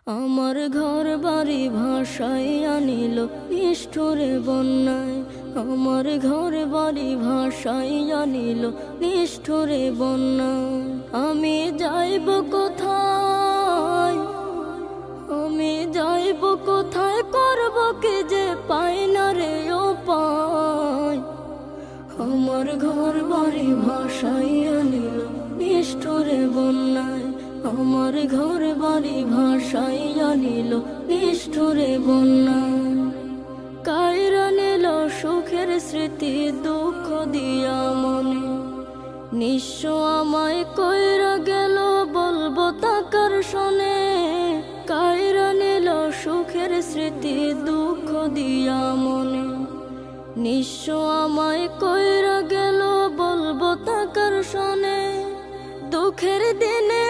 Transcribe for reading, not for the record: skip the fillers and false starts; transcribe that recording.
আমার ঘর বাড়ি ভাসাইয়া নিল নিষ্ঠুরে বন্যায়। আমার ঘর বাড়ি ভাসাইয়া নিল নিষ্ঠুরে বন্যায়। আমি যাইব কোথায়, আমি যাইব কোথায়, করব কি যে পাই না রে উপায়। আমার ঘর বাড়ি ভাসাইয়া নিল নিষ্ঠুরে বন্যায়। আমার ঘর বাড়ি ভাসাইয়া নিল নিষ্ঠুরে বন্যায়। কাইরা নিল সুখের স্মৃতি দুঃখ দিয়া মনে। নিঃস্ব আমায় কইরা গেল বলবো তাকার শোনে। কাইরা নিল সুখের স্মৃতি দুঃখ দিয়া মনে। নিঃস্ব আমায় কইরা গেল বলবো তাকার শোনে। দুঃখের দিনে